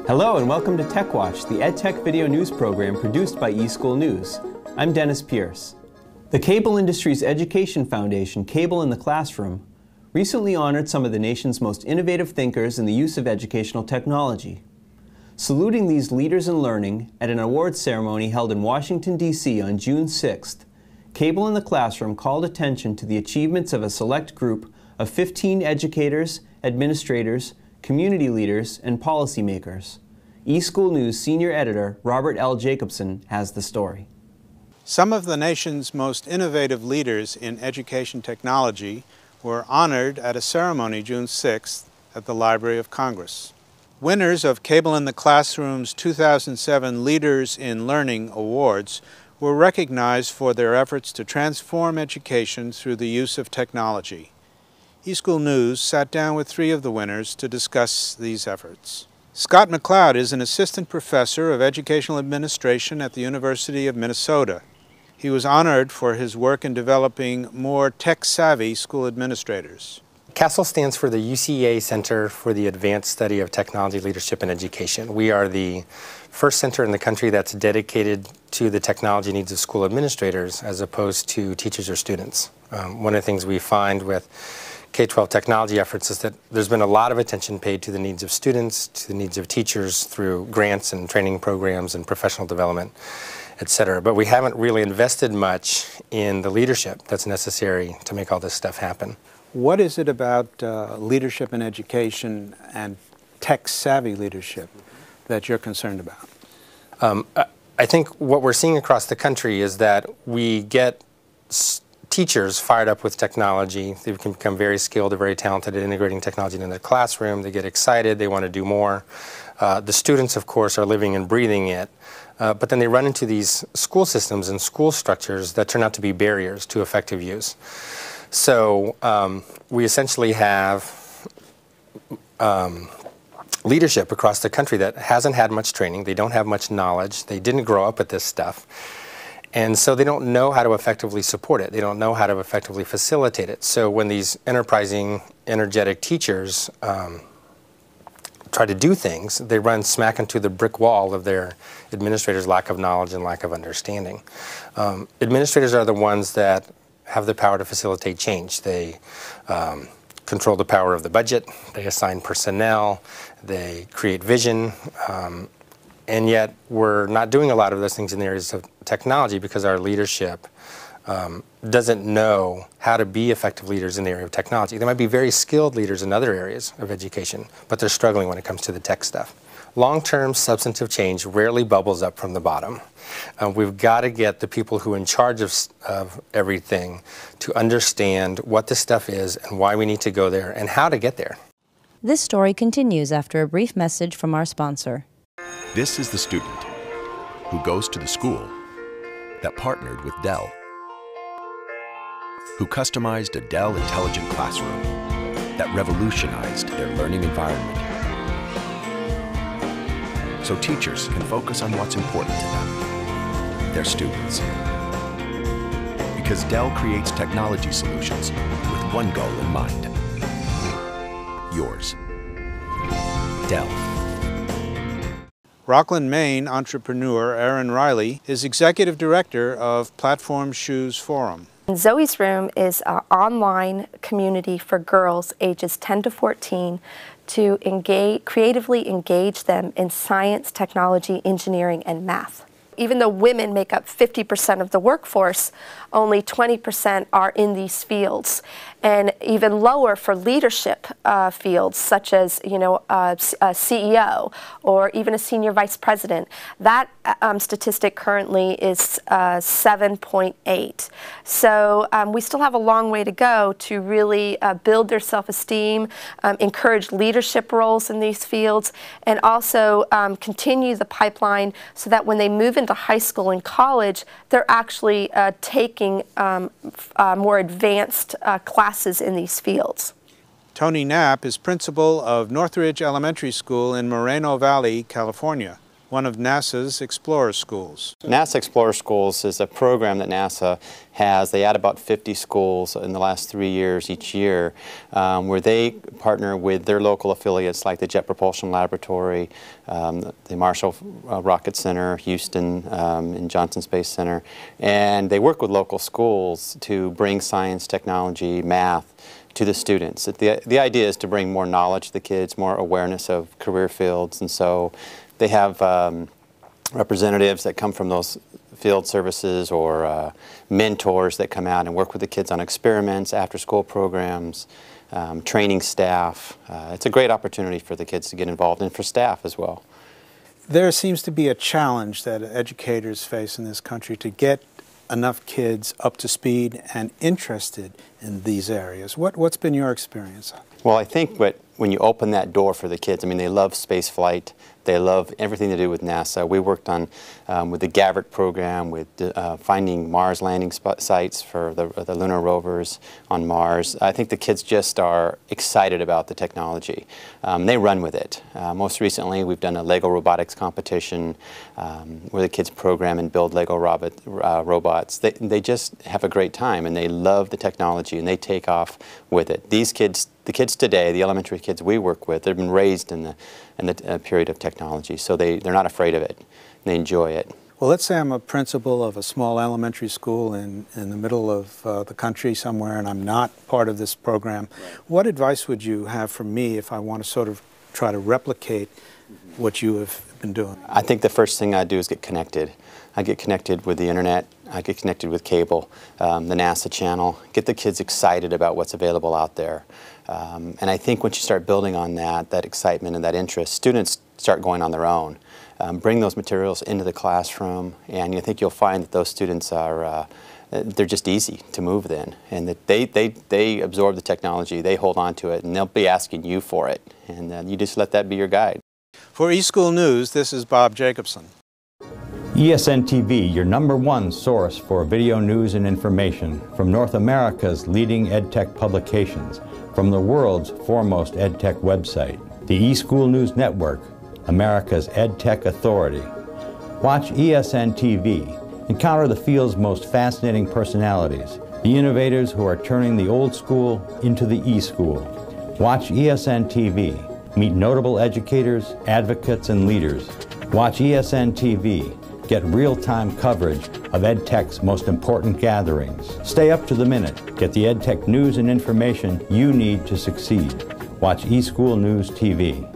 Hello and welcome to TechWatch, the EdTech video news program produced by eSchool News. I'm Dennis Pierce. The cable industry's education foundation, Cable in the Classroom, recently honored some of the nation's most innovative thinkers in the use of educational technology. Saluting these leaders in learning at an awards ceremony held in Washington, D.C. on June 6th, Cable in the Classroom called attention to the achievements of a select group of 15 educators, administrators, community leaders, and policymakers. eSchool News senior editor Robert L. Jacobson has the story. Some of the nation's most innovative leaders in education technology were honored at a ceremony June 6th at the Library of Congress. Winners of Cable in the Classroom's 2007 Leaders in Learning Awards were recognized for their efforts to transform education through the use of technology. eSchool News sat down with three of the winners to discuss these efforts. Scott McCloud is an assistant professor of educational administration at the University of Minnesota. He was honored for his work in developing more tech-savvy school administrators. CASTLE stands for the UCA Center for the Advanced Study of Technology, Leadership, and Education. We are the first center in the country that's dedicated to the technology needs of school administrators as opposed to teachers or students. One of the things we find with K-12 technology efforts is that there's been a lot of attention paid to the needs of students, to the needs of teachers through grants and training programs and professional development, etc. But we haven't really invested much in the leadership that's necessary to make all this stuff happen. What is it about leadership in education and tech-savvy leadership that you're concerned about? I think what we're seeing across the country is that we get teachers fired up with technology. They can become very skilled, they're very talented at integrating technology into their classroom. They get excited, they want to do more. The students, of course, are living and breathing it. But then they run into these school systems and school structures that turn out to be barriers to effective use. So we essentially have leadership across the country that hasn't had much training. They don't have much knowledge. They didn't grow up with this stuff. And so they don't know how to effectively support it. They don't know how to effectively facilitate it. So when these enterprising, energetic teachers try to do things, they run smack into the brick wall of their administrators' lack of knowledge and lack of understanding. Administrators are the ones that have the power to facilitate change. They control the power of the budget, they assign personnel, they create vision, and yet we're not doing a lot of those things in the areas of technology because our leadership doesn't know how to be effective leaders in the area of technology. They might be very skilled leaders in other areas of education, but they're struggling when it comes to the tech stuff. Long-term substantive change rarely bubbles up from the bottom. We've got to get the people who are in charge of everything to understand what this stuff is and why we need to go there and how to get there. This story continues after a brief message from our sponsor. This is the student who goes to the school that partnered with Dell, who customized a Dell Intelligent Classroom that revolutionized their learning environment, so teachers can focus on what's important to them, their students. Because Dell creates technology solutions with one goal in mind. Yours. Dell. Rockland, Maine entrepreneur Erin Riley is executive director of Platform Shoes Forum. Zoeys Room is an online community for girls ages 10 to 14 to creatively engage them in science, technology, engineering, and math. Even though women make up 50% of the workforce, only 20% are in these fields, and even lower for leadership fields such as, a CEO or even a senior vice president. That statistic currently is 7.8. So we still have a long way to go to really build their self-esteem, encourage leadership roles in these fields, and also continue the pipeline so that when they move into high school and college, they're actually taking more advanced classes in these fields. Tony Knapp is principal of Northridge Elementary School in Moreno Valley, California. one of NASA's Explorer Schools. NASA Explorer Schools is a program that NASA has. They add about 50 schools in the last 3 years each year, where they partner with their local affiliates like the Jet Propulsion Laboratory, the Marshall Rocket Center, Houston, and Johnson Space Center, and they work with local schools to bring science, technology, math to the students. The idea is to bring more knowledge to the kids, more awareness of career fields, and so they have representatives that come from those field services or mentors that come out and work with the kids on experiments, after-school programs, training staff. It's a great opportunity for the kids to get involved and for staff as well. There seems to be a challenge that educators face in this country to get enough kids up to speed and interested in these areas. What's been your experience? Well, I think when you open that door for the kids, I mean, they love space flight. They love everything to do with NASA. We worked on with the Gavirt program, with finding Mars landing sites for the lunar rovers on Mars. I think the kids just are excited about the technology. They run with it. Most recently, we've done a Lego robotics competition where the kids program and build Lego robots. They just have a great time, and they love the technology, and they take off with it. These kids, the kids today, the elementary kids we work with, they've been raised in the period of technology, so they're not afraid of it. They enjoy it. Well, let's say I'm a principal of a small elementary school in the middle of the country somewhere, and I'm not part of this program. What advice would you have for me if I want to sort of try to replicate what you have been doing? I think the first thing I do is get connected. I get connected with the internet. I get connected with cable, the NASA channel, get the kids excited about what's available out there. And I think once you start building on that excitement and that interest, students start going on their own. Bring those materials into the classroom, and I think you'll find that those students are, they're just easy to move in, and that they absorb the technology, they hold on to it, and they'll be asking you for it. And you just let that be your guide. For eSchool News, this is Bob Jacobson. eSN TV, your #1 source for video news and information from North America's leading EdTech publications, from the world's foremost EdTech website, the eSchool News Network, America's EdTech authority. Watch eSN TV. Encounter the field's most fascinating personalities, the innovators who are turning the old school into the e-school. Watch eSN TV. Meet notable educators, advocates, and leaders. Watch eSN TV. Get real-time coverage of EdTech's most important gatherings. Stay up to the minute. Get the EdTech news and information you need to succeed. Watch eSchool News TV.